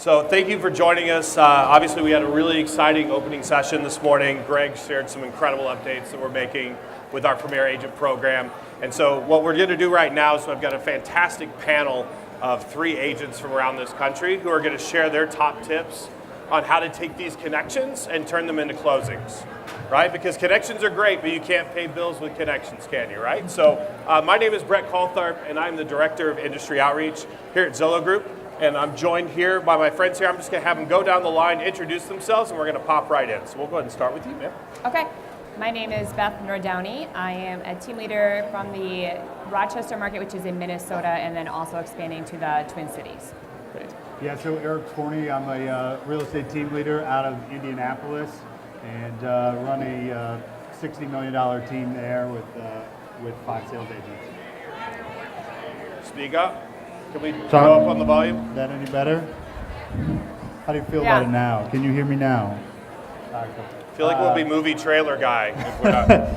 So thank you for joining us. Obviously, we had a really exciting opening session this morning. Greg shared some incredible updates that we're making with our Premier Agent program. And so what we're going to do right now is I've got a fantastic panel of 3 agents from around this country who are going to share their top tips on how to take these connections and turn them into closings, right? Because connections are great, but you can't pay bills with connections, can you, right? So my name is Brett Caltharp, and I'm the Director of Industry Outreach here at Zillow Group. And I'm joined here by my friends here. I'm just going to have them go down the line, introduce themselves, and we're going to pop right in. So we'll go ahead and start with you, ma'am. Okay. My name is Beth Downey. I am a team leader from the Rochester market, which is in Minnesota, and then also expanding to the Twin Cities. Great. Yeah, so Eric Forney, I'm a real estate team leader out of Indianapolis, and run a $60 million team there with 5 sales agents. Speak up. Can we go up on the volume? Is that any better? How do you feel about it now? Can you hear me now? I feel like we'll be movie trailer guy if we're not.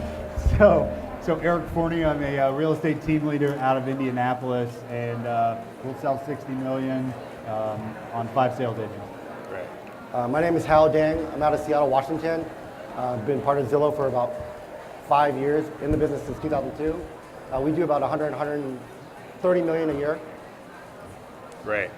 So Eric Forney, I'm a real estate team leader out of Indianapolis, and we'll sell $60 million on 5 sales agents. Great. My name is Hal Dang. I'm out of Seattle, Washington. I've been part of Zillow for about 5 years, in the business since 2002. We do about 130 million a year. Great.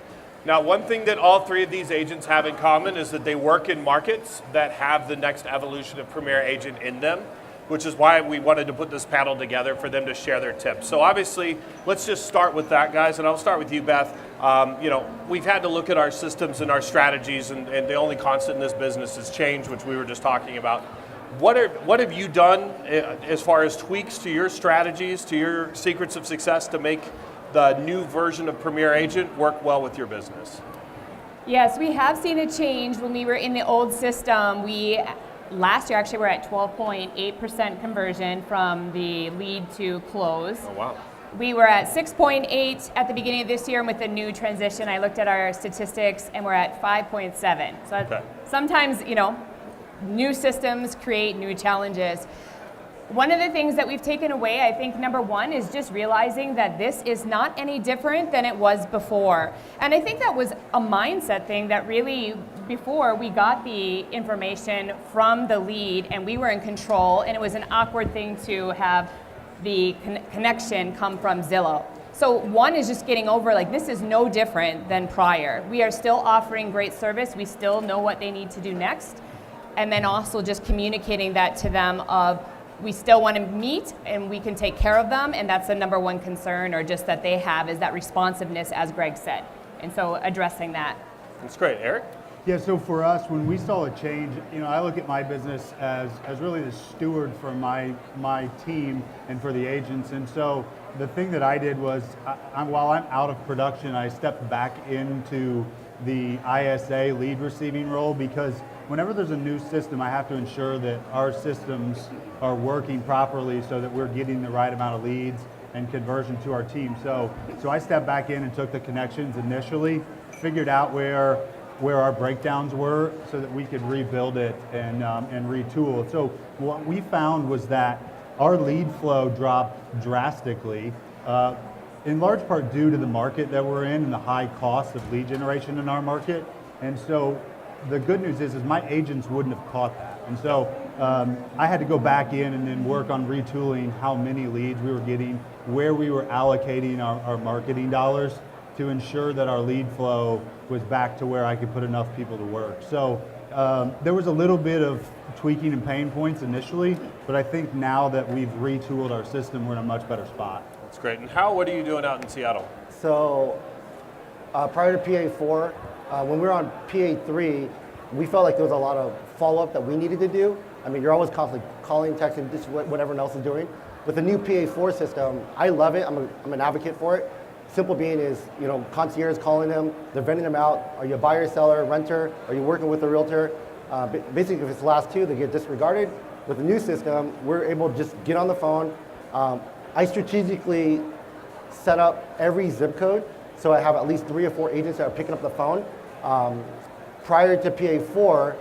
Now, one thing that all 3 of these agents have in common is that they work in markets that have the next evolution of Premier Agent in them, which is why we wanted to put this panel together for them to share their tips. So obviously, let's just start with that, guys, and I'll start with you, Beth. We've had to look at our systems and our strategies, and the only constant in this business is change, which we were just talking about. What have you done as far as tweaks to your strategies, to your secrets of success to make the new version of Premier Agent work well with your business? Yes, we have seen a change. When we were in the old system, last year actually we're at 12.8% conversion from the lead to close. Oh, wow. We were at 6.8 at the beginning of this year, and with the new transition, I looked at our statistics, and we're at 5.7. So Okay. Sometimes, new systems create new challenges. One of the things that we've taken away, I think number 1 is just realizing that this is not any different than it was before. And I think that was a mindset thing that really, before we got the information from the lead and we were in control, and it was an awkward thing to have the connection come from Zillow. So 1 is just getting over, this is no different than prior. We are still offering great service. We still know what they need to do next. And then also just communicating that to them of, we still want to meet and we can take care of them, and that's the number 1 concern, or just that they have, is that responsiveness, as Greg said. And so addressing that. That's great. Eric? Yeah, so for us, when we saw a change, I look at my business as really the steward for my team and for the agents. And so the thing that I did was, while I'm out of production, I stepped back into the ISA lead receiving role, because whenever there's a new system, I have to ensure that our systems are working properly so that we're getting the right amount of leads and conversion to our team. So I stepped back in and took the connections initially, figured out where our breakdowns were so that we could rebuild it and retool. So what we found was that our lead flow dropped drastically, in large part due to the market that we're in and the high cost of lead generation in our market. And so the good news is my agents wouldn't have caught that. And so I had to go back in and then work on retooling how many leads we were getting, where we were allocating our marketing dollars to ensure that our lead flow was back to where I could put enough people to work. So there was a little bit of tweaking and pain points initially, but I think now that we've retooled our system, we're in a much better spot. That's great. And Hal, what are you doing out in Seattle? So prior to PA4, when we were on PA3, we felt like there was a lot of follow-up that we needed to do. I mean, you're always constantly calling, texting, just what everyone else is doing. With the new PA4 system, I love it. I'm an advocate for it. Simple being is, concierge calling them, they're vending them out. Are you a buyer, seller, renter? Are you working with a realtor? Basically, if it's the last 2, they get disregarded. With the new system, we're able to just get on the phone. I strategically set up every zip code, so I have at least 3 or 4 agents that are picking up the phone. Prior to PA4,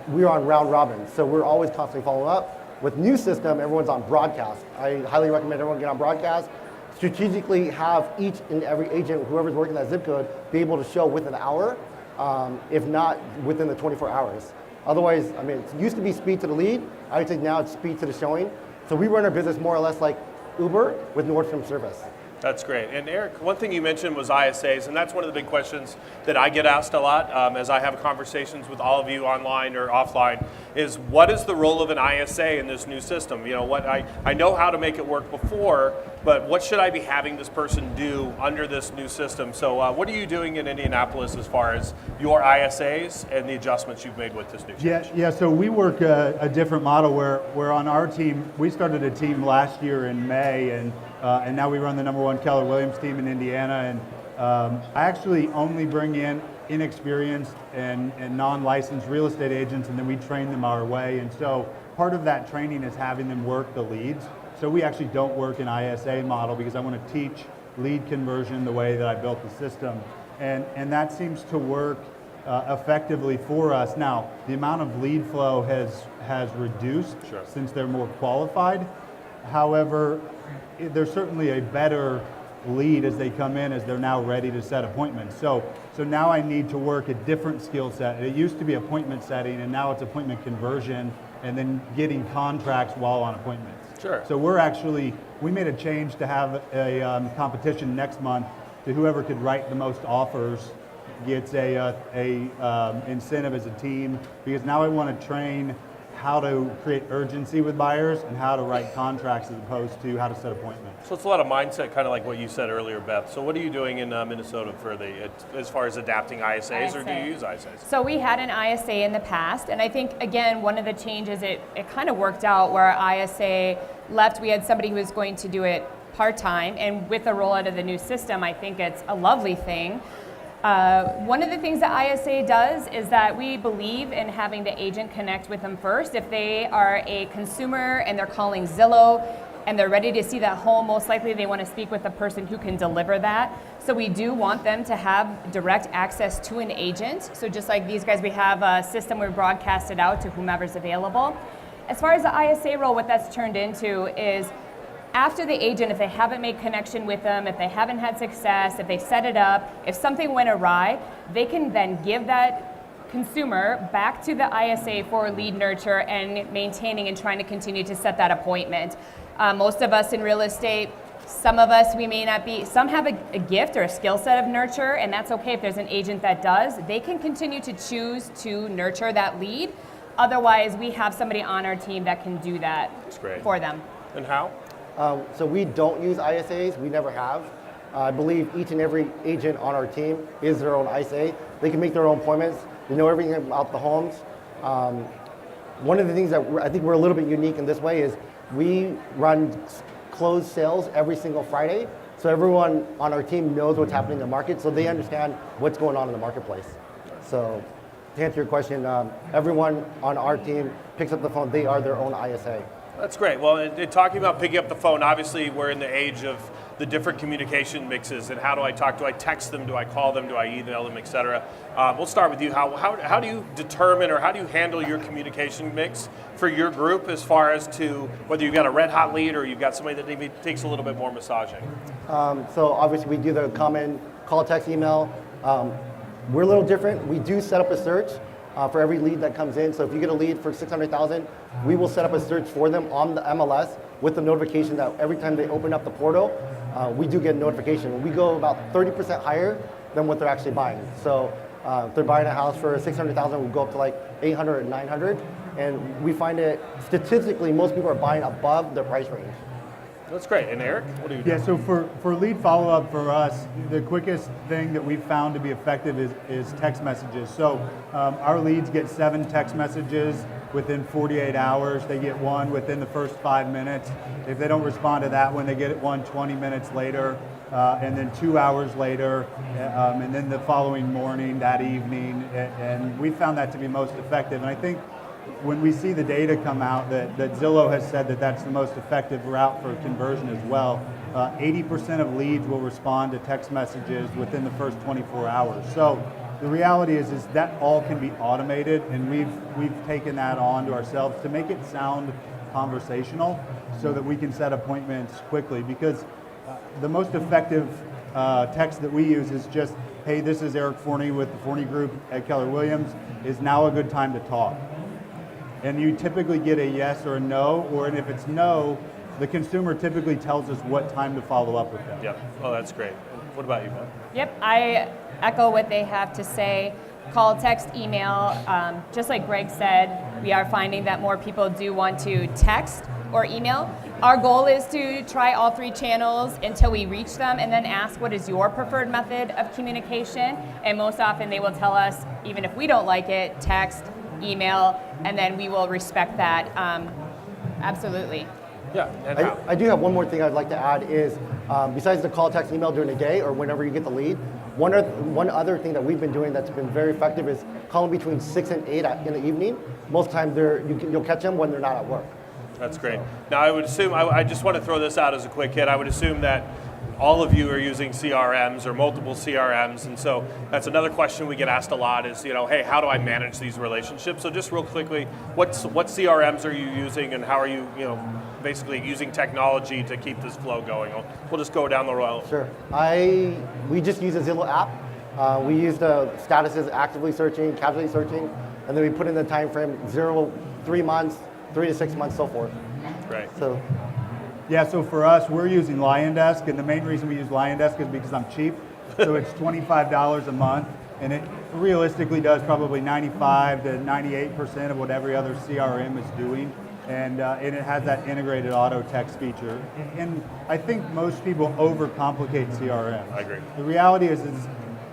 we were on round robin, so we're always constantly following up. With new system, everyone's on broadcast. I highly recommend everyone get on broadcast. Strategically have each and every agent, whoever's working that zip code, be able to show within an hour if not within the 24 hours. Otherwise, I mean, it used to be speed to the lead. I would say now it's speed to the showing. So we run our business more or less like Uber with Nordstrom service. That's great. And Eric, one thing you mentioned was ISAs, and that's one of the big questions that I get asked a lot as I have conversations with all of you online or offline, is what is the role of an ISA in this new system? You know, what I know how to make it work before, but what should I be having this person do under this new system? So what are you doing in Indianapolis as far as your ISAs and the adjustments you've made with this new change? Yeah. So we work a different model where on our team, we started a team last year in May, and now we run the #1 Keller Williams team in Indiana. And I actually only bring in inexperienced and non-licensed real estate agents, and then we train them our way. And so part of that training is having them work the leads. So we actually don't work an ISA model because I want to teach lead conversion the way that I built the system. And that seems to work effectively for us. Now, the amount of lead flow has reduced since they're more qualified. However, there's certainly a better lead as they come in, as they're now ready to set appointments. So now I need to work a different skill set. It used to be appointment setting, and now it's appointment conversion, and then getting contracts while on appointments. Sure. So we made a change to have a competition next month to whoever could write the most offers gets a incentive as a team, because now I want to train how to create urgency with buyers and how to write contracts as opposed to how to set appointments. So it's a lot of mindset, kind of like what you said earlier, Beth. So what are you doing in Minnesota for as far as adapting ISAs, or do you use ISAs? So we had an ISA in the past, and I think, again, one of the changes, it kind of worked out where our ISA left. We had somebody who was going to do it part-time, and with the rollout of the new system, I think it's a lovely thing. One of the things that ISA does is that we believe in having the agent connect with them first. If they are a consumer and they're calling Zillow and they're ready to see that home, most likely they want to speak with the person who can deliver that. So we do want them to have direct access to an agent. So just like these guys, we have a system we broadcast it out to whomever's available. As far as the ISA role, what that's turned into is after the agent, if they haven't made connection with them, if they haven't had success, if they set it up, if something went awry, they can then give that consumer back to the ISA for lead nurture and maintaining and trying to continue to set that appointment. Most of us in real estate, some of us, we may not be, some have a gift or a skill set of nurture, and that's okay if there's an agent that does. They can continue to choose to nurture that lead. Otherwise, we have somebody on our team that can do that for them. And how? So we don't use ISAs, we never have. I believe each and every agent on our team is their own ISA. They can make their own appointments, they know everything about the homes. One of the things that I think we're a little bit unique in this way is we run closed sales every single Friday. So everyone on our team knows what's happening in the market, so they understand what's going on in the marketplace. So to answer your question, everyone on our team picks up the phone, they are their own ISA. That's great. Well, in talking about picking up the phone, obviously we're in the age of the different communication mixes, and how do I talk? Do I text them? Do I call them? Do I email them, et cetera? We'll start with you. How do you determine, or how do you handle your communication mix for your group as far as to whether you've got a red hot lead or you've got somebody that maybe takes a little bit more massaging? So obviously we do the common call, text, email. We're a little different. We do set up a search for every lead that comes in. So if you get a lead for $600,000, we will set up a search for them on the MLS with the notification that every time they open up the portal, we do get a notification. We go about 30% higher than what they're actually buying. So if they're buying a house for $600,000, we go up to like 800 and 900. And we find it, statistically, most people are buying above their price range. That's great. And Eric, what do you do? Yeah, so for lead follow-up for us, the quickest thing that we've found to be effective is text messages. So our leads get 7 text messages within 48 hours. They get one within the first 5 minutes. If they don't respond to that one, they get one 20 minutes later, and then 2 hours later, and then the following morning, that evening. And we found that to be most effective. And I think when we see the data come out that Zillow has said that that's the most effective route for conversion as well, 80% of leads will respond to text messages within the first 24 hours. So the reality is that all can be automated, and we've taken that on to ourselves to make it sound conversational so that we can set appointments quickly, because the most effective text that we use is just, hey, this is Eric Forney with the Forney Group at Keller Williams. Is now a good time to talk? And you typically get a yes or a no, or and if it's no, the consumer typically tells us what time to follow up with them. Yep. Oh, that's great. What about you, Beth? Yep, I echo what they have to say. Call, text, email. Just like Greg said, we are finding that more people do want to text or email. Our goal is to try all 3 channels until we reach them and then ask what is your preferred method of communication. And most often they will tell us, even if we don't like it, text, email, and then we will respect that. Absolutely. Yeah. And how? I do have one more thing I'd like to add is, besides the call, text, email during the day or whenever you get the lead, one other thing that we've been doing that's been very effective is calling between 6 and 8 in the evening. Most times you'll catch them when they're not at work. That's great. Now, I would assume, I just want to throw this out as a quick hit, I would assume that all of you are using CRMs or multiple CRMs, and so that's another question we get asked a lot is, hey, how do I manage these relationships? So just real quickly, what CRMs are you using, and how are you, basically using technology to keep this flow going? We'll just go down the road. Sure. We just use a Zillow app. We use the statuses actively searching, casually searching, and then we put in the time frame 0, 3 months, 3 to 6 months, so forth. Right. So. Yeah, so for us, we're using LionDesk, and the main reason we use LionDesk is because I'm cheap. So it's $25 a month, and it realistically does probably 95 to 98% of what every other CRM is doing. And it has that integrated auto text feature. And I think most people overcomplicate CRM. I agree. The reality is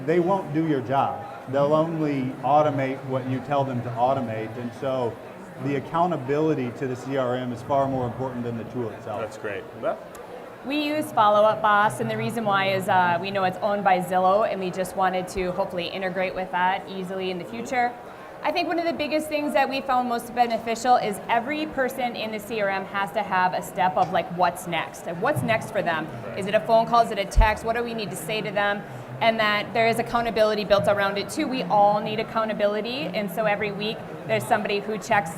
they won't do your job. They'll only automate what you tell them to automate. And so the accountability to the CRM is far more important than the tool itself. That's great. Beth? We use Follow Up Boss, and the reason why is we know it's owned by Zillow, and we just wanted to hopefully integrate with that easily in the future. I think one of the biggest things that we found most beneficial is every person in the CRM has to have a step of like what's next. And what's next for them? Is it a phone call? Is it a text? What do we need to say to them? And that there is accountability built around it too. We all need accountability, and so every week there's somebody who checks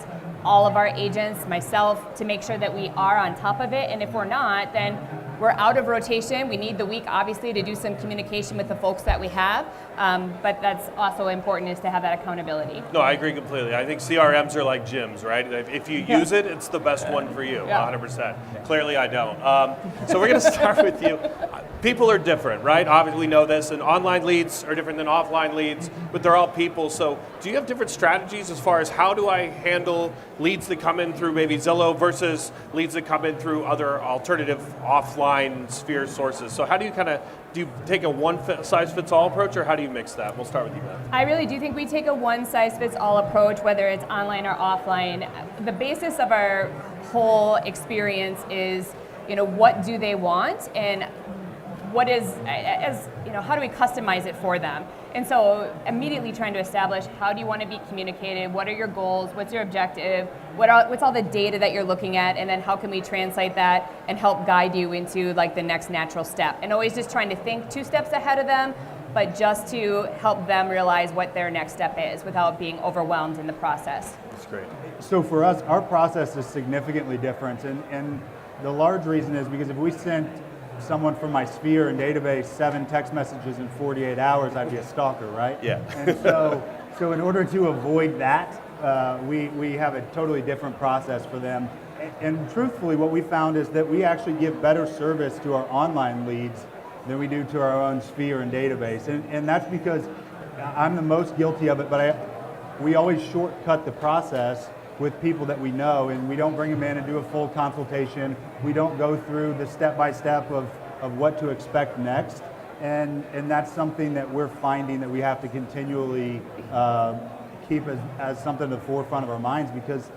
all of our agents, myself, to make sure that we are on top of it. And if we're not, then we're out of rotation. We need the week, obviously, to do some communication with the folks that we have. But that's also important, is to have that accountability. No, I agree completely. I think CRMs are like gyms, right? If you use it, it's the best one for you, 100%. Clearly, I don't. So we're going to start with you. People are different, right? Obviously, we know this, and online leads are different than offline leads, but they're all people. So do you have different strategies as far as how do I handle leads that come in through maybe Zillow versus leads that come in through other alternative offline sphere sources? So how do you take a one-size-fits-all approach, or how do you mix that? We'll start with you, Beth. I really do think we take a one-size-fits-all approach, whether it's online or offline. The basis of our whole experience is, what do they want, and what is, how do we customize it for them? And so immediately trying to establish, how do you want to be communicated? What are your goals? What's your objective? What's all the data that you're looking at? And then how can we translate that and help guide you into like the next natural step? And always just trying to think 2 steps ahead of them, but just to help them realize what their next step is without being overwhelmed in the process. That's great. So for us, our process is significantly different. And the large reason is because if we sent someone from my sphere and database 7 text messages in 48 hours, I'd be a stalker, right? Yeah. And so in order to avoid that, we have a totally different process for them. And truthfully, what we found is that we actually give better service to our online leads than we do to our own sphere and database. And that's because I'm the most guilty of it, but we always shortcut the process with people that we know, and we don't bring them in and do a full consultation. We don't go through the step-by-step of what to expect next. And that's something that we're finding that we have to continually keep as something at the forefront of our minds, because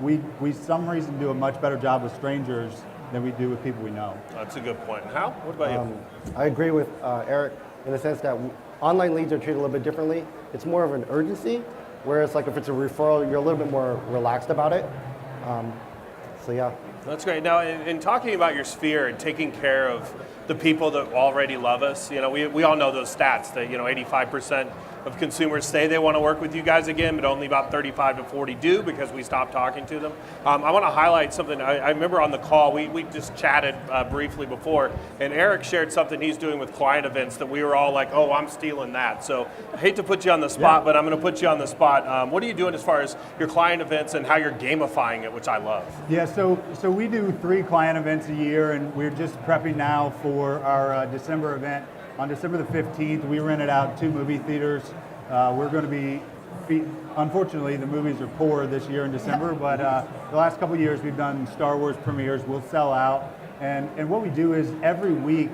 we some reason do a much better job with strangers than we do with people we know. That's a good point. Hal, what about you? I agree with Eric in the sense that online leads are treated a little bit differently. It's more of an urgency, whereas like if it's a referral, you're a little bit more relaxed about it. So yeah. That's great. Now, in talking about your sphere and taking care of the people that already love us, we all know those stats that 85% of consumers say they want to work with you guys again, but only about 35 to 40 do because we stopped talking to them. I want to highlight something. I remember on the call, we just chatted briefly before, and Eric shared something he's doing with client events that we were all like, oh, I'm stealing that. So I hate to put you on the spot, but I'm going to put you on the spot. What are you doing as far as your client events and how you're gamifying it, which I love? Yeah, so we do 3 client events a year, and we're just prepping now for our December event. On December the 15th, we rented out 2 movie theaters. We're going to be, unfortunately, the movies are poor this year in December, but the last couple of years we've done Star Wars premieres. We'll sell out. And what we do is every week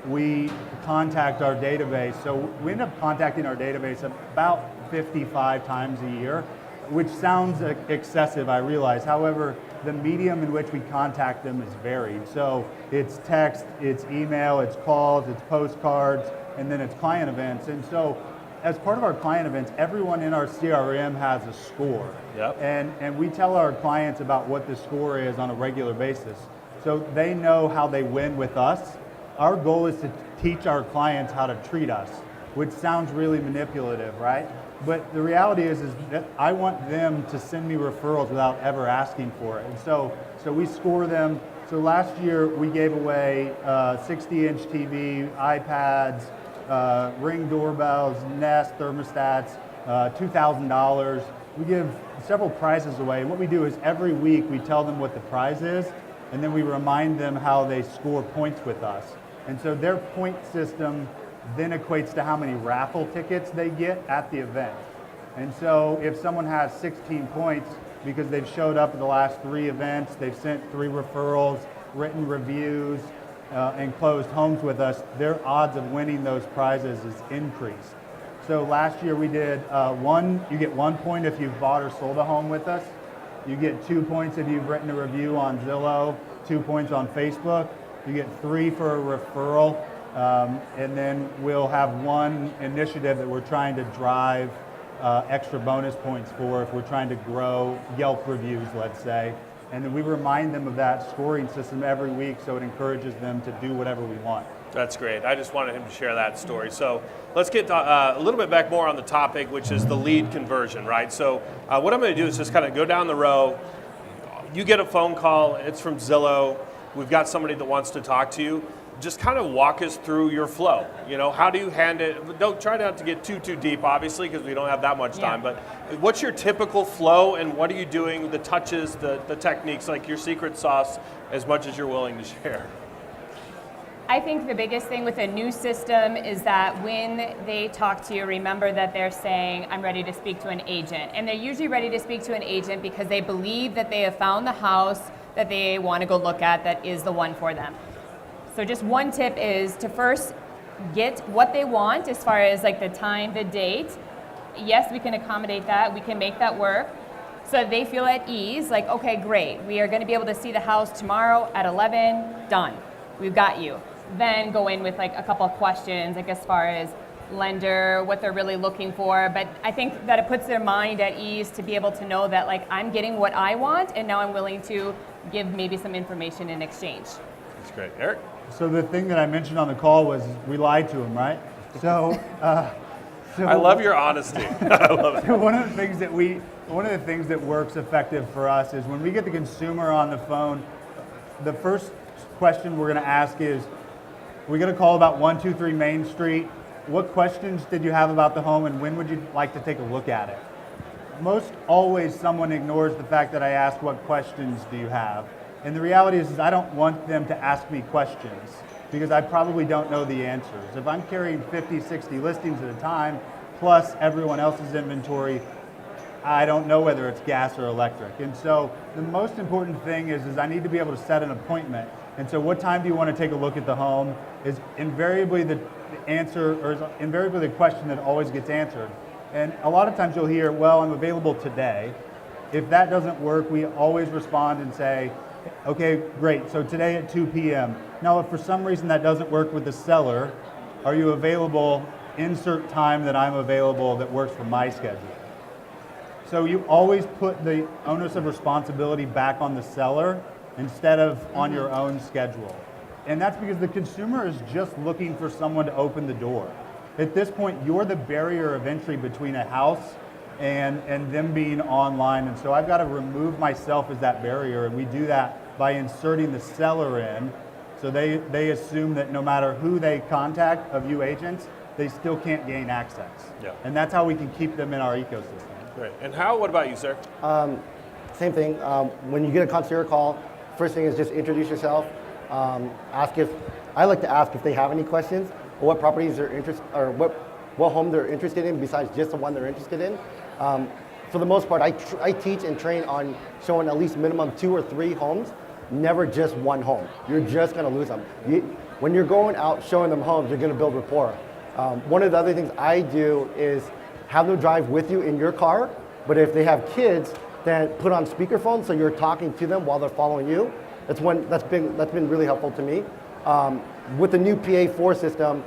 we contact our database. So we end up contacting our database about 55 times a year, which sounds excessive, I realize. However, the medium in which we contact them is varied. So it's text, it's email, it's calls, it's postcards, and then it's client events. And so as part of our client events, everyone in our CRM has a score. Yep. And we tell our clients about what the score is on a regular basis. So they know how they win with us. Our goal is to teach our clients how to treat us, which sounds really manipulative, right? But the reality is that I want them to send me referrals without ever asking for it. And so we score them. So last year we gave away 60-inch TV, iPads, Ring doorbells, Nest thermostats, $2,000. We give several prizes away. And what we do is every week we tell them what the prize is, and then we remind them how they score points with us. And so their point system then equates to how many raffle tickets they get at the event. And so if someone has 16 points because they've showed up at the last 3 events, they've sent 3 referrals, written reviews, and closed homes with us, their odds of winning those prizes is increased. So last year we did you get 1 point if you've bought or sold a home with us. You get 2 points if you've written a review on Zillow, 2 points on Facebook. You get 3 for a referral. And then we'll have 1 initiative that we're trying to drive extra bonus points for if we're trying to grow Yelp reviews, let's say. And then we remind them of that scoring system every week so it encourages them to do whatever we want. That's great. I just wanted him to share that story. So let's get a little bit back more on the topic, which is the lead conversion, right? So what I'm going to do is just kind of go down the row. You get a phone call. It's from Zillow. We've got somebody that wants to talk to you. Just kind of walk us through your flow. You know, how do you hand it? Don't try not to get too deep, obviously, because we don't have that much time. But what's your typical flow, and what are you doing? The touches, the techniques, like your secret sauce, as much as you're willing to share. I think the biggest thing with a new system is that when they talk to you, remember that they're saying, I'm ready to speak to an agent. And they're usually ready to speak to an agent because they believe that they have found the house that they want to go look at that is the one for them. So just one tip is to first get what they want as far as like the time, the date. Yes, we can accommodate that. We can make that work so that they feel at ease. Like, okay, great. We are going to be able to see the house tomorrow at 11. Done. We've got you. Then go in with like a couple of questions, like as far as lender, what they're really looking for. But I think that it puts their mind at ease to be able to know that like I'm getting what I want and now I'm willing to give maybe some information in exchange. That's great. Eric? So the thing that I mentioned on the call was we lied to them, right? So I love your honesty. I love it. So one of the things that works effective for us is when we get the consumer on the phone, the first question we're going to ask is, we're going to call about 123 Main Street. What questions did you have about the home, and when would you like to take a look at it? Most always someone ignores the fact that I ask what questions do you have. And the reality is I don't want them to ask me questions because I probably don't know the answers. If I'm carrying 50, 60 listings at a time, plus everyone else's inventory, I don't know whether it's gas or electric. And so the most important thing is I need to be able to set an appointment. And so what time do you want to take a look at the home is invariably the answer, or is invariably the question that always gets answered. And a lot of times you'll hear, well, I'm available today. If that doesn't work, we always respond and say, okay, great, so today at 2 p.m. Now, if for some reason that doesn't work with the seller, are you available, insert time that I'm available that works for my schedule. So you always put the onus of responsibility back on the seller instead of on your own schedule. And that's because the consumer is just looking for someone to open the door. at this point, you're the barrier of entry between a house and them being online. And so I've got to remove myself as that barrier. And we do that by inserting the seller in. So they assume that no matter who they contact of you agents, they still can't gain access. Yeah. And that's how we can keep them in our ecosystem. Great. And Hal, what about you, sir? Same thing. When you get a concierge call, first thing is just introduce yourself. I like to ask if they have any questions or what properties they're interested, or what home they're interested in besides just the one they're interested in. For the most part, I teach and train on showing at least minimum 2 or 3 homes, never just one home. You're just going to lose them. When you're going out showing them homes, you're going to build rapport. One of the other things I do is have them drive with you in your car, but if they have kids, then put on speakerphone so you're talking to them while they're following you. That's been really helpful to me. With the new PA4 system,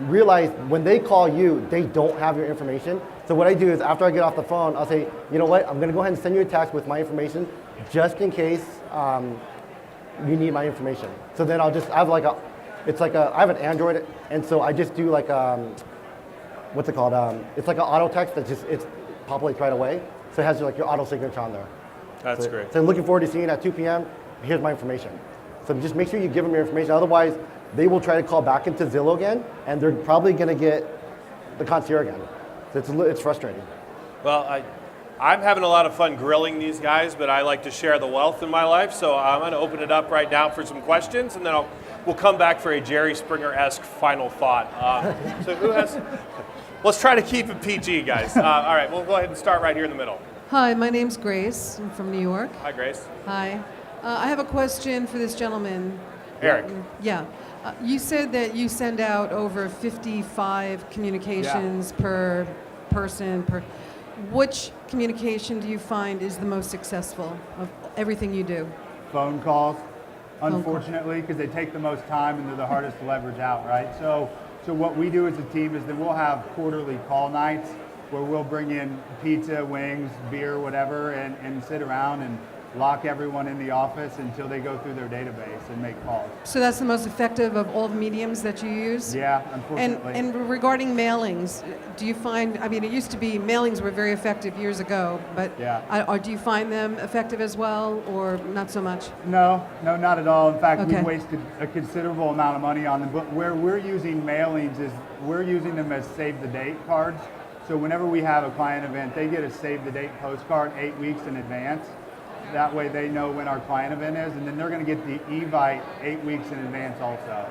realize when they call you, they don't have your information. So what I do is after I get off the phone, I'll say, you know what, I'm gonna go ahead and send you a text with my information just in case you need my information. So then I have an Android, and so I just do like, what's it called? It's like an auto text that it populates right away. So it has like your auto signature on there. That's great. So looking forward to seeing you at 2 p.m. Here's my information. So just make sure you give them your information. Otherwise, they will try to call back into Zillow again, and they're probably going to get the concierge again. So it's frustrating. Well, I'm having a lot of fun grilling these guys, but I like to share the wealth in my life, so I'm going to open it up right now for some questions, and then we'll come back for a Jerry Springer-esque final thought. So who has... Let's try to keep it PG, guys. All right, we'll go ahead and start right here in the middle. Hi, my name's Grace. I'm from New York. Hi, Grace. Hi. I have a question for this gentleman. Eric. Yeah. You said that you send out over 55 communications per person. Which communication do you find is the most successful of everything you do? Phone calls, unfortunately, because they take the most time and they're the hardest to leverage out, right? So what we do as a team is that we'll have quarterly call nights where we'll bring in pizza, wings, beer, whatever, and sit around and lock everyone in the office until they go through their database and make calls. So that's the most effective of all the mediums that you use? Yeah, unfortunately. And regarding mailings, do you find, I mean, it used to be mailings were very effective years ago, but do you find them effective as well, or not so much? No, not at all. In fact, we've wasted a considerable amount of money on them, but where we're using mailings is we're using them as save the date cards. So whenever we have a client event, they get a save the date postcard 8 weeks in advance. That way they know when our client event is, and then they're going to get the Evite 8 weeks in advance also.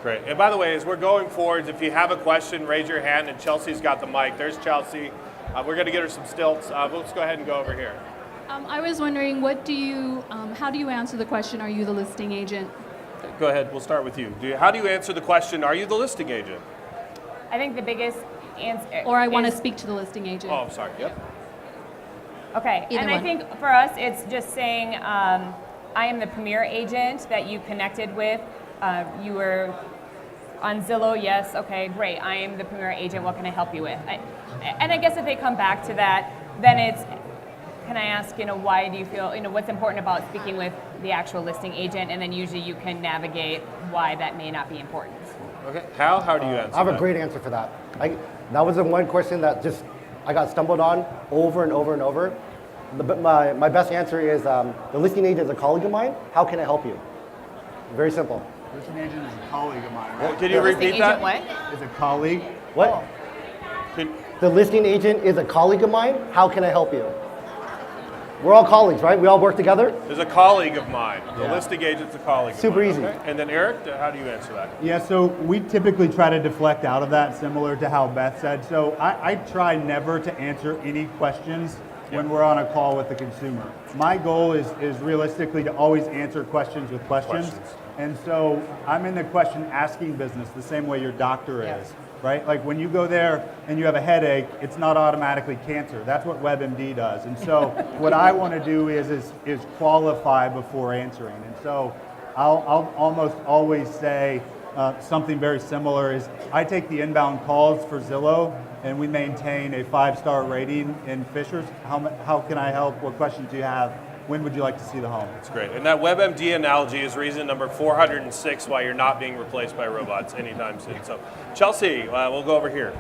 Great. And by the way, as we're going forward, if you have a question, raise your hand, and Chelsea's got the mic. There's Chelsea. We're going to get her some stilts. Let's go ahead and go over here. I was wondering, how do you answer the question, are you the listing agent? Go ahead. We'll start with you. How do you answer the question, are you the listing agent? I think the biggest answer... Or I want to speak to the listing agent. Oh, I'm sorry. Yep. Okay, Either and one. I think for us, it's just saying, I am the premier agent that you connected with. You were on Zillow, yes, okay, great. I am the premier agent, what can I help you with? And I guess if they come back to that, then it's, can I ask, why do you feel, what's important about speaking with the actual listing agent? And then usually you can navigate why that may not be important. Okay, how do you answer I have a great answer for that. That was the one question that I got stumbled on over and over and over. My best answer is the listing agent is a colleague of mine. How can I help you? Very simple. Listing agent is a colleague of mine, right? Can you repeat that? What? Is a colleague. What? The listing agent is a colleague of mine. How can I help you? We're all colleagues, right? We all work together. There's a colleague of mine. The listing agent's a colleague of mine. Super easy. Okay. And then Eric, how do you answer that? Yeah, so we typically try to deflect out of that, similar to how Beth said. So I try never to answer any questions when we're on a call with the consumer. My goal is realistically to always answer questions with questions. And so I'm in the question asking business the same way your doctor is, right? Like when you go there and you have a headache, it's not automatically cancer. That's what WebMD does. And so what I want to do is qualify before answering. And so I'll almost always say something very similar is I take the inbound calls for Zillow and we maintain a 5-star rating in Fishers. How can I help? What questions do you have? when would you like to see the home? That's great. And that WebMD analogy is reason number 406 why you're not being replaced by robots anytime soon. So, Chelsea, we'll go over here.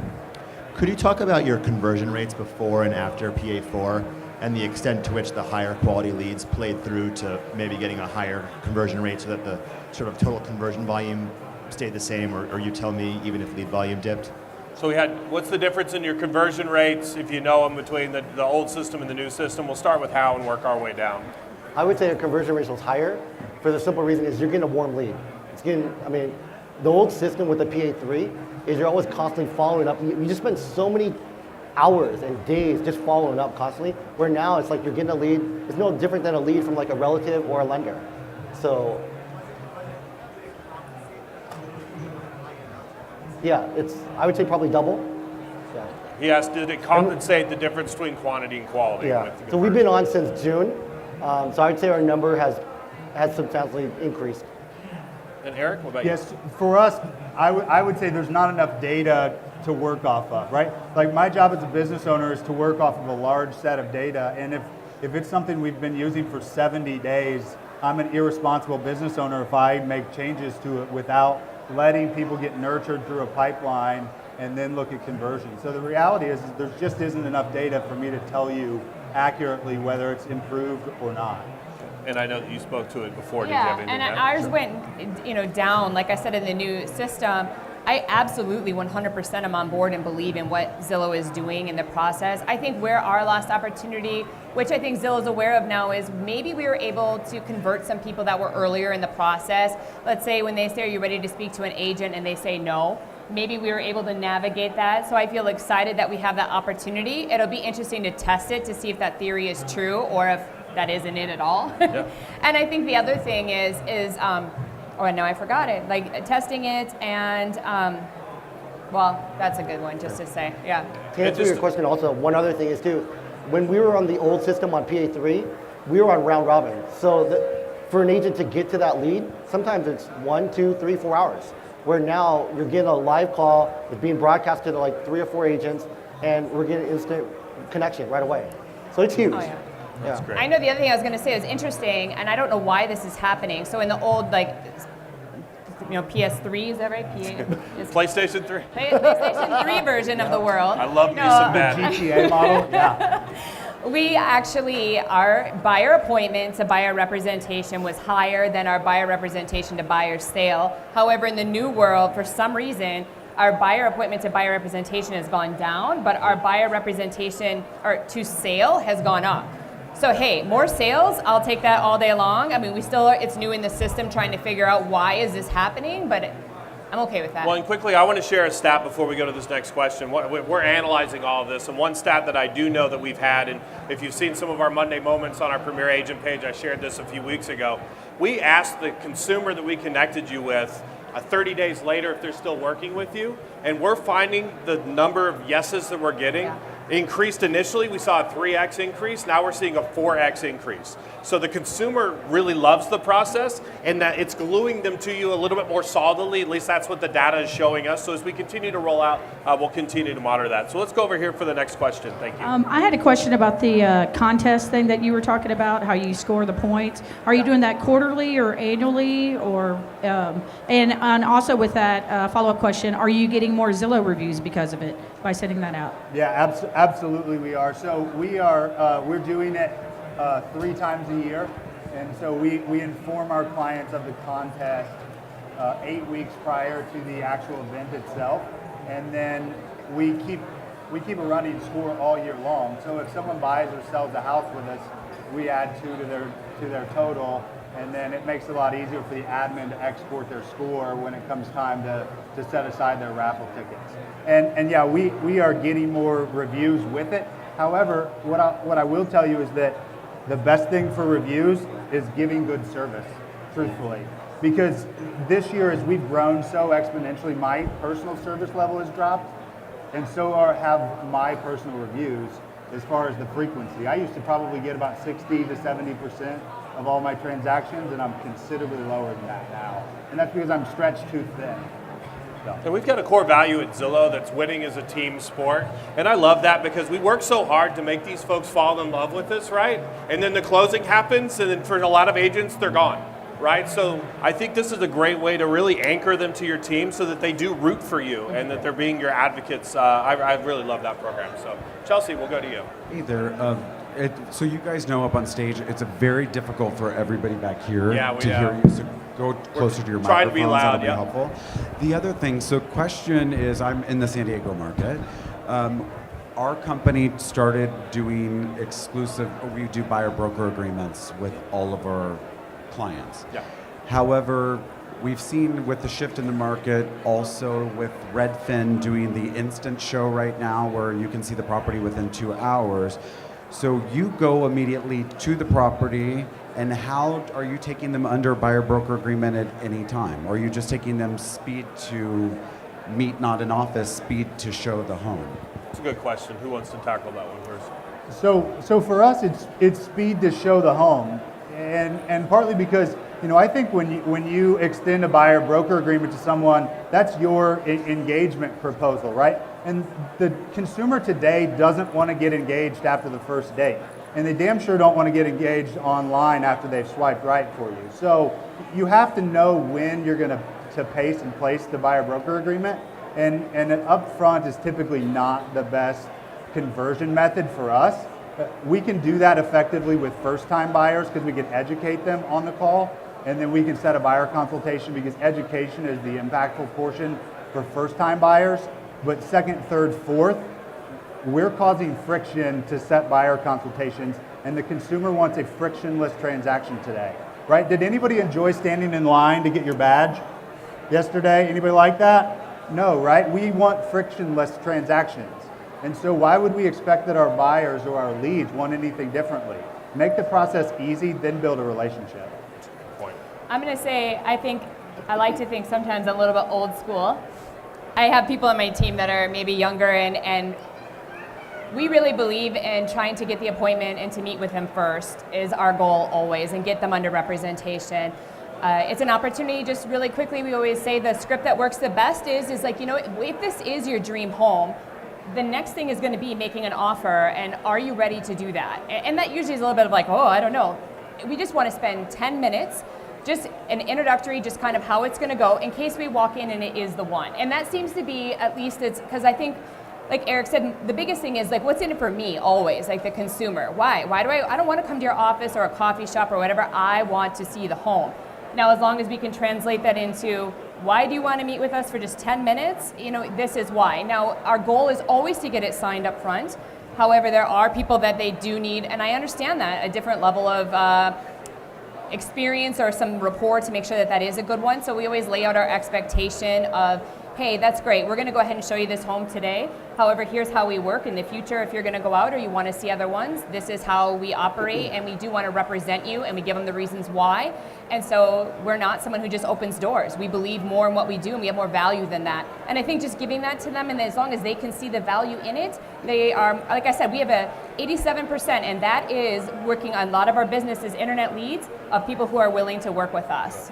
Could you talk about your conversion rates before and after PA4 and the extent to which the higher quality leads played through to maybe getting a higher conversion rate so that the sort of total conversion volume stayed the same, or you tell me even if lead volume dipped? So what's the difference in your conversion rates, if you know them, between the old system and the new system? We'll start with how and work our way down. I would say the conversion ratio is higher for the simple reason is you're getting a warm lead. The old system with the PA3 is you're always constantly following up. You just spend so many hours and days just following up constantly, where now it's like you're getting a lead. It's no different than a lead from like a relative or a lender. So, yeah, I would say probably double. Yeah. He asked, did it compensate the difference between quantity and quality? Yeah. So we've been on since June. So I would say our number has substantially increased. And Eric, what about you? Yes, for us, I would say there's not enough data to work off of, right? Like my job as a business owner is to work off of a large set of data, and if it's something we've been using for 70 days, I'm an irresponsible business owner if I make changes to it without letting people get nurtured through a pipeline and then look at conversion. So the reality is there just isn't enough data for me to tell you accurately whether it's improved or not. And I know that you spoke to it before. Did you Yeah, have anything and to add? ours went, down. Like I said, in the new system, I absolutely 100% am on board and believe in what Zillow is doing in the process. I think where our lost opportunity, which I think Zillow is aware of now, is maybe we were able to convert some people that were earlier in the process. Let's say when they say, are you ready to speak to an agent, and they say no. Maybe we were able to navigate that. So I feel excited that we have that opportunity. It'll be interesting to test it to see if that theory is true or if that isn't it at all. Yeah. And I think the other thing is no, I forgot it. Like testing it and, well, that's a good one just to say, yeah. To answer your question also, one other thing is too, when we were on the old system on PA3, we were on round robin. So for an agent to get to that lead, sometimes it's 1, 2, 3, 4 hours. Where now you're getting a live call, it's being broadcasted to like 3 or 4 agents, and we're getting instant connection right away. So it's huge. Oh, yeah. That's great. I know the other thing I was going to say is interesting, and I don't know why this is happening. So in the old, PS3, is that right? PlayStation 3? PlayStation 3 version of the world. I love me some Madden. GTA model, yeah. We actually, our buyer appointment to buyer representation was higher than our buyer representation to buyer sale. However, in the new world, for some reason, our buyer appointment to buyer representation has gone down, but our buyer representation to sale has gone up. So hey, more sales, I'll take that all day long. I mean, it's new in the system trying to figure out why is this happening, but I'm okay with that. Well, and quickly, I want to share a stat before we go to this next question. We're analyzing all of this, and one stat that I do know that we've had, and if you've seen some of our Monday Moments on our Premier Agent page, I shared this a few weeks ago. We asked the consumer that we connected you with 30 days later if they're still working with you, and we're finding the number of yeses that we're getting increased. Initially, we saw a 3x increase. Now we're seeing a 4x increase. So the consumer really loves the process, and that it's gluing them to you a little bit more solidly. At least that's what the data is showing us. So as we continue to roll out, we'll continue to monitor that. So let's go over here for the next question. Thank you. I had a question about the contest thing that you were talking about, how you score the points. Are you doing that quarterly or annually, or and also with that follow-up question, are you getting more Zillow reviews because of it by sending that out? Yeah, absolutely we are. So we're doing it 3 times a year, and so we inform our clients of the contest 8 weeks prior to the actual event itself, and then we keep a running score all year long. So if someone buys or sells a house with us, we add 2 to their total, and then it makes it a lot easier for the admin to export their score when it comes time to set aside their raffle tickets. And yeah, we are getting more reviews with it. However, what I will tell you is that the best thing for reviews is giving good service, truthfully. Because this year, as we've grown so exponentially, my personal service level has dropped, and so have my personal reviews as far as the frequency. I used to probably get about 60 to 70% of all my transactions, and I'm considerably lower than that now. And that's because I'm stretched too thin. And we've got a core value at Zillow that's winning is a team sport. And I love that because we work so hard to make these folks fall in love with this, right? And then the closing happens, and then for a lot of agents, they're gone, right? So I think this is a great way to really anchor them to your team so that they do root for you and that they're being your advocates. I really love that program. So Chelsea, we'll go to you. Hey there. So you guys know up on stage, it's very difficult for everybody back here to hear you. So go closer to your trying to be microphones. loud, That'll be helpful. The other thing, so question is, I'm in the San Diego market. Our company started doing we do buyer broker agreements with all of our clients. Yeah. However, we've seen with the shift in the market, also with Redfin doing the instant show right now where you can see the property within 2 hours. So you go immediately to the property, and how are you taking them under buyer broker agreement at any time? Or are you just taking them speed to meet, not in office, speed to show the home? It's a good question. Who wants to tackle that one first? So for us, it's speed to show the home, and partly because I think when you extend a buyer broker agreement to someone, that's your engagement proposal, right? And the consumer today doesn't want to get engaged after the first date, and they damn sure don't want to get engaged online after they've swiped right for you. So you have to know when you're going to pace and place the buyer broker agreement, and an upfront is typically not the best conversion method for us. We can do that effectively with first-time buyers because we can educate them on the call, and then we can set a buyer consultation because education is the impactful portion for first-time buyers. But second, third, fourth, we're causing friction to set buyer consultations, and the consumer wants a frictionless transaction today, right? Did anybody enjoy standing in line to get your badge yesterday? Anybody like that? No, right? We want frictionless transactions. And so why would we expect that our buyers or our leads want anything differently? Make the process easy, then build a relationship. I'm going to say, I like to think sometimes I'm a little bit old school. I have people on my team that are maybe younger, and we really believe in trying to get the appointment and to meet with them first is our goal always, and get them under representation. It's an opportunity, just really quickly, we always say the script that works the best is like, if this is your dream home, the next thing is going to be making an offer, and are you ready to do that? And that usually is a little bit of like, I don't know. We just want to spend 10 minutes, just an introductory, just kind of how it's going to go in case we walk in and it is the one. And that seems to be, at least it's, because I think, like Eric said, the biggest thing is like, what's in it for me always, like the consumer. Why do I don't want to come to your office or a coffee shop or whatever. I want to see the home. Now, as long as we can translate that into, why do you want to meet with us for just 10 minutes? This is why. Now, our goal is always to get it signed up front. However, there are people that they do need, and I understand that, a different level of experience or some rapport to make sure that that is a good one. So we always lay out our expectation of, hey, that's great. We're going to go ahead and show you this home today. However, here's how we work in the future. If you're going to go out or you want to see other ones, this is how we operate, and we do want to represent you, and we give them the reasons why. And so we're not someone who just opens doors. We believe more in what we do, and we have more value than that. And I think just giving that to them, and as long as they can see the value in it, they are, like I said, we have a 87%, and that is working on a lot of our business is internet leads of people who are willing to work with us.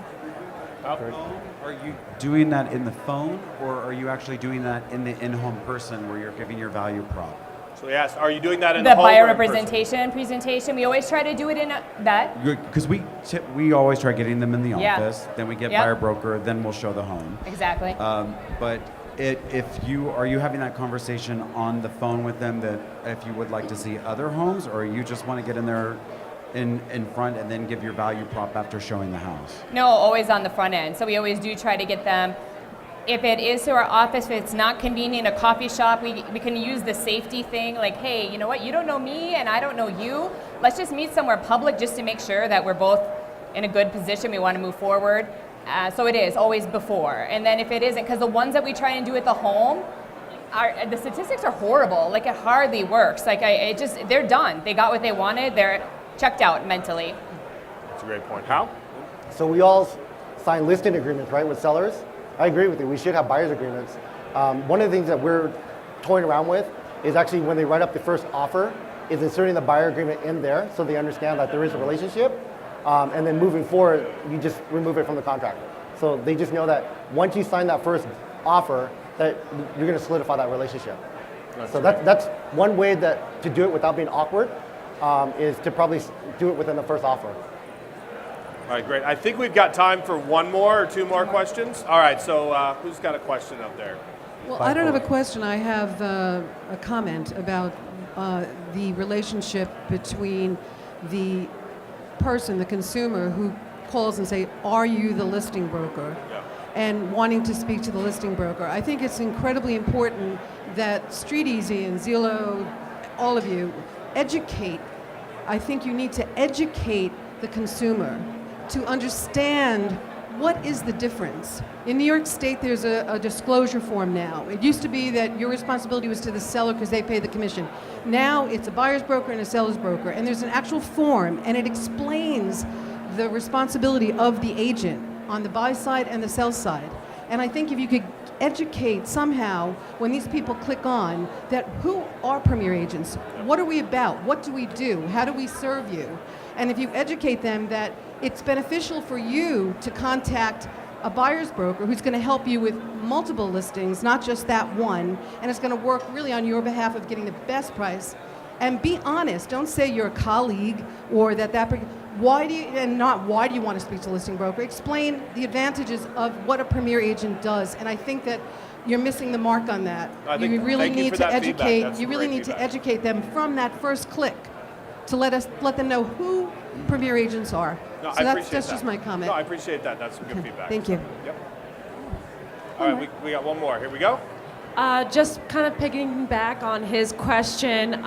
Are you doing that in the phone, or are you actually doing that in the in-home person where you're giving your value prop? So yes, are you doing that in the home buyer or in person? representation presentation? We always try to do it in that. Because we always try getting them in the Yeah. office, then we get Yep. buyer broker, then we'll show the home. Exactly. But are you having that conversation on the phone with them that if you would like to see other homes, or you just want to get in there in front and then give your value prop after showing the house? No, always on the front end. So we always do try to get them, if it is to our office, if it's not convenient, a coffee shop, we can use the safety thing, like, hey, you know what, you don't know me and I don't know you. Let's just meet somewhere public just to make sure that we're both in a good position. We want to move forward. So it is always before. And then if it isn't, because the ones that we try and do at the home, the statistics are horrible. Like, it hardly works. Like, they're done. They got what they wanted. They're checked out mentally. That's a great point. How? So we all sign listing agreements, right, with sellers. I agree with you. We should have buyer's agreements. One of the things that we're toying around with is actually when they write up the first offer, is inserting the buyer agreement in there so they understand that there is a relationship. And then moving forward, you just remove it from the contract. So they just know that once you sign that first offer, that you're going to solidify that relationship. So great. that's one way that to do it without being awkward, is to probably do it within the first offer. All right, great. I think we've got time for one more or two more questions. All right, so who's got a question up there? Well, I don't have a question. I have a comment about the relationship between the person, the consumer, who calls and say, "Are you the listing broker?" Yeah. And wanting to speak to the listing broker. I think it's incredibly important that Street Easy and Zillow, all of you, educate. I think you need to educate the consumer to understand what is the difference. In New York State, there's a disclosure form now. It used to be that your responsibility was to the seller because they pay the commission. Now it's a buyer's broker and a seller's broker, and there's an actual form, and it explains the responsibility of the agent on the buy side and the sell side. And I think if you could educate somehow when these people click on that, who are Premier Agents? What are we about? What do we do? How do we serve you? And if you educate them that it's beneficial for you to contact a buyer's broker who's going to help you with multiple listings, not just that one, and it's going to work really on your behalf of getting the best price. And be honest. Don't say you're a colleague or why do you want to speak to a listing broker? Explain the advantages of what a Premier Agent does. And I think that you're missing the mark on that. You really need to educate. You really need to educate them from that first click to let them know who Premier Agents are. No, So I that's just my comment. No, I appreciate that. That's some good feedback. Thank you. Yep. All right, we got one more. Here we go. Just kind of piggyback on his question.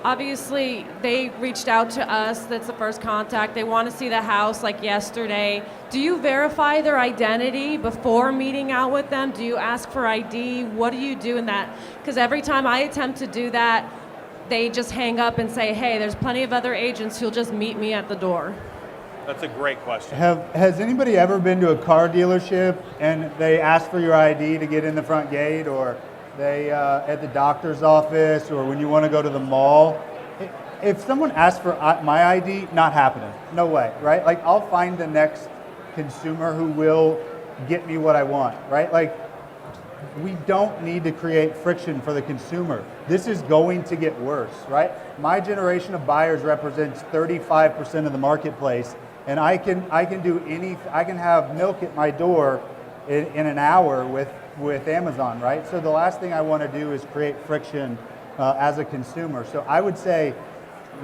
Obviously, they reached out to us. That's the first contact. They want to see the house like yesterday. Do you verify their identity before meeting out with them? Do you ask for ID? What do you do in that? Because every time I attempt to do that, they just hang up and say, hey, there's plenty of other agents who'll just meet me at the door. That's a great question. Has anybody ever been to a car dealership and they ask for your ID to get in the front gate, or they at the doctor's office, or when you want to go to the mall? If someone asks for my ID, not happening. No way, right? Like, I'll find the next consumer who will get me what I want, right? Like, we don't need to create friction for the consumer. This is going to get worse, right? My generation of buyers represents 35% of the marketplace, and I can have milk at my door in an hour with Amazon, right? So the last thing I want to do is create friction as a consumer. So I would say,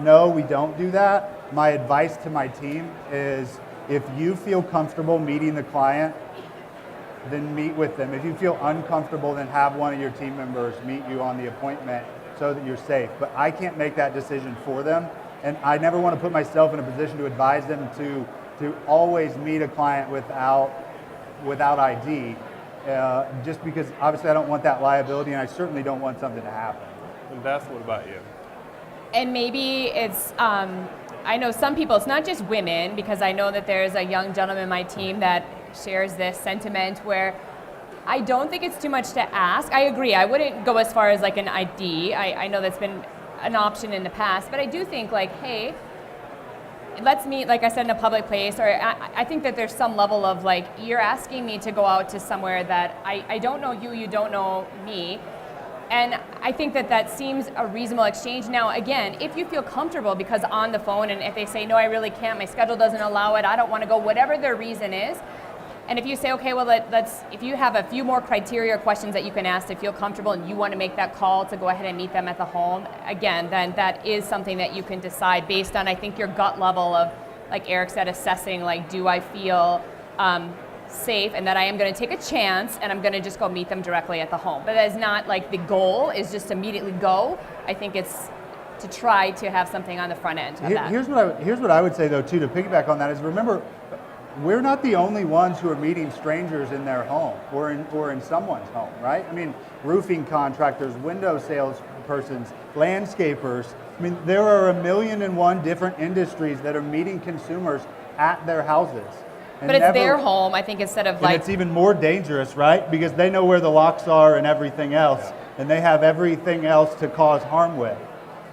no, we don't do that. My advice to my team is, if you feel comfortable meeting the client, then meet with them. If you feel uncomfortable, then have one of your team members meet you on the appointment so that you're safe. But I can't make that decision for them, and I never want to put myself in a position to advise them to always meet a client without ID, just because obviously I don't want that liability, and I certainly don't want something to happen. And Beth, what about you? And maybe it's, I know some people, it's not just women, because I know that there's a young gentleman in my team that shares this sentiment where I don't think it's too much to ask. I agree, I wouldn't go as far as like an ID. I know that's been an option in the past, but I do think like, hey, let's meet, like I said, in a public place, or I think that there's some level of like, you're asking me to go out to somewhere that I don't know you don't know me. And I think that seems a reasonable exchange. Now, again, if you feel comfortable, because on the phone, and if they say, no, I really can't, my schedule doesn't allow it, I don't want to go, whatever their reason is, and if you say, okay, well, if you have a few more criteria or questions that you can ask to feel comfortable, and you want to make that call to go ahead and meet them at the home, again, then that is something that you can decide based on, I think, your gut level of, like Eric said, assessing, like, do I feel safe, and that I am going to take a chance, and I'm going to just go meet them directly at the home. But that is not like the goal is just immediately go. I think it's to try to have something on the front end of that. Here's what I would say, though, too, to piggyback on that, is remember, we're not the only ones who are meeting strangers in their home or in someone's home, right? I mean, roofing contractors, window salespersons, landscapers. I mean, there are 1,000,001 different industries that are meeting consumers at their houses. But it's their home, I think, instead of like... And it's even more dangerous, right? Because they know where the locks are and everything else, and they have everything else to cause harm with,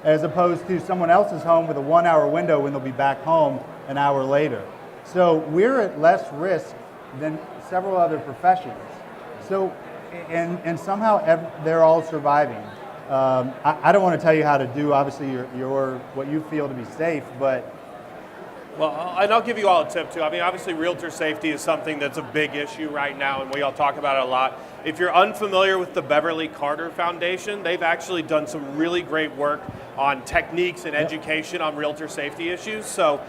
as opposed to someone else's home with a 1-hour window when they'll be back home an hour later. So we're at less risk than several other professions. So, and somehow they're all surviving. I don't want to tell you how to do, obviously, your what you feel to be safe, but Well, and I'll give you all a tip too. I mean, obviously realtor safety is something that's a big issue right now, and we all talk about it a lot. If you're unfamiliar with the Beverly Carter Foundation, they've actually done some really great work on techniques and education on realtor safety issues. So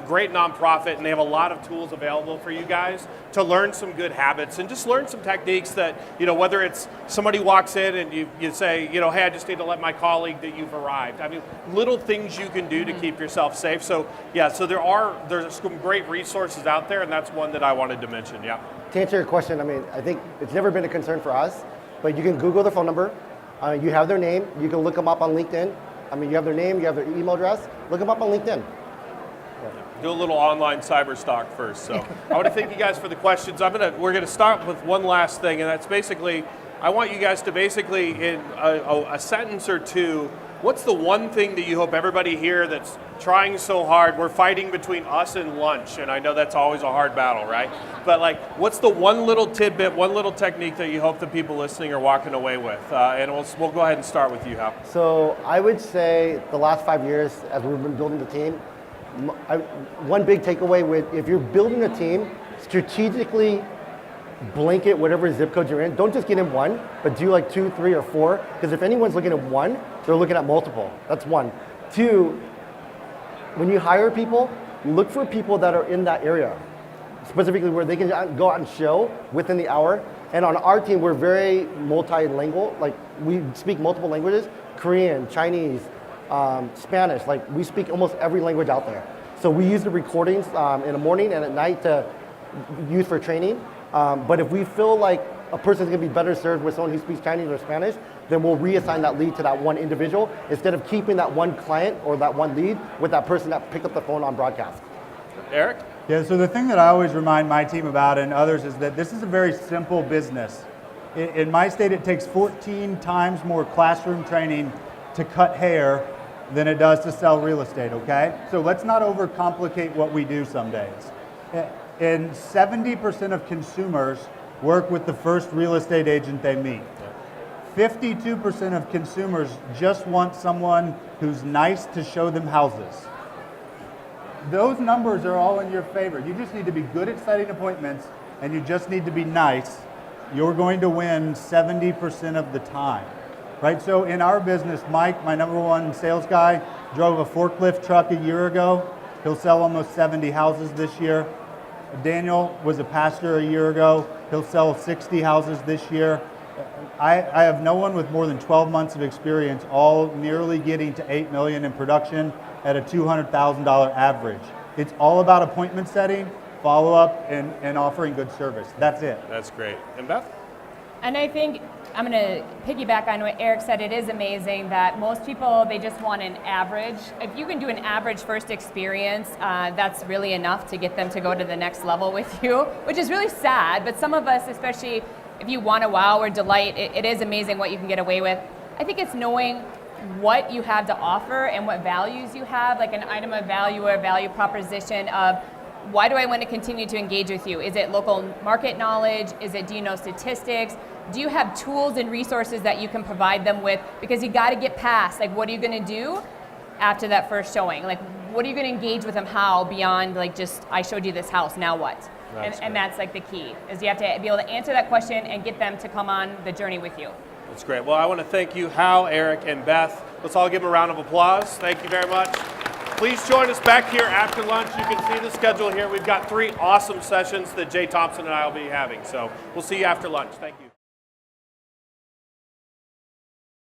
great nonprofit, and they have a lot of tools available for you guys to learn some good habits and just learn some techniques that, you know, whether it's somebody walks in and you say, you know, hey, I just need to let my colleague that you've arrived. I mean, little things you can do to keep yourself safe. So yeah, so there's some great resources out there, and that's one that I wanted to mention, yeah. To answer your question, I mean, I think it's never been a concern for us, but you can Google their phone number, you have their name, you can look them up on LinkedIn. I mean, you have their name, you have their email address, look them up on LinkedIn. Do a little online cyber stalk first. So I want to thank you guys for the questions. We're gonna start with one last thing, and that's basically, I want you guys to basically, in a sentence or two, what's the one thing that you hope everybody here that's trying so hard, we're fighting between us and lunch, and I know that's always a hard battle, right? But like, what's the one little tidbit, one little technique that you hope the people listening are walking away with? And we'll go ahead and start with you, Hal. So I would say the last 5 years, as we've been building the team, one big takeaway with, if you're building a team, strategically blanket whatever zip code you're in. Don't just get in one, but do like 2, 3, or 4. Because if anyone's looking at one, they're looking at multiple. That's one. 2, when you hire people, look for people that are in that area, specifically where they can go out and show within the hour. And on our team, we're very multilingual. Like, we speak multiple languages: Korean, Chinese, Spanish. Like, we speak almost every language out there. So we use the recordings in the morning and at night to use for training. But if we feel like a person's gonna be better served with someone who speaks Chinese or Spanish, then we'll reassign that lead to that one individual instead of keeping that one client or that one lead with that person that picked up the phone on broadcast. Eric? yeah, so the thing that I always remind my team about and others is that this is a very simple business. In my state, it takes 14 times more classroom training to cut hair than it does to sell real estate, okay? So let's not overcomplicate what we do some days. And 70% of consumers work with the first real estate agent they meet. 52% of consumers just want someone who's nice to show them houses. Those numbers are all in your favor. You just need to be good at setting appointments, and you just need to be nice. You're going to win 70% of the time, right? So in our business, Mike, my number one sales guy, drove a forklift truck a year ago. He'll sell almost 70 houses this year. Daniel was a pastor a year ago. He'll sell 60 houses this year. I have no one with more than 12 months of experience, all nearly getting to 8 million in production at a $200,000 average. It's all about appointment setting, follow up, and offering good service. That's it. That's great. And Beth? And I think I'm going to piggyback on what Eric said. It is amazing that most people, they just want an average. If you can do an average first experience, that's really enough to get them to go to the next level with you, which is really sad. But some of us, especially if you want to wow or delight, it is amazing what you can get away with. I think it's knowing what you have to offer and what values you have, like an item of value or value proposition of, why do I want to continue to engage with you? Is it local market knowledge? Do you know statistics? Do you have tools and resources that you can provide them with? Because you got to get past, like, what are you going to do after that first showing? Like, what are you going to engage with them? How, beyond like just, I showed you this house, now what? And that's like the key, is you have to be able to answer that question and get them to come on the journey with you. That's great. Well, I want to thank you, Hal, Eric, and Beth. Let's all give them a round of applause. Thank you very much. Please join us back here after lunch. You can see the schedule here. We've got 3 awesome sessions that Jay Thompson and I will be having. So we'll see you after lunch. Thank you.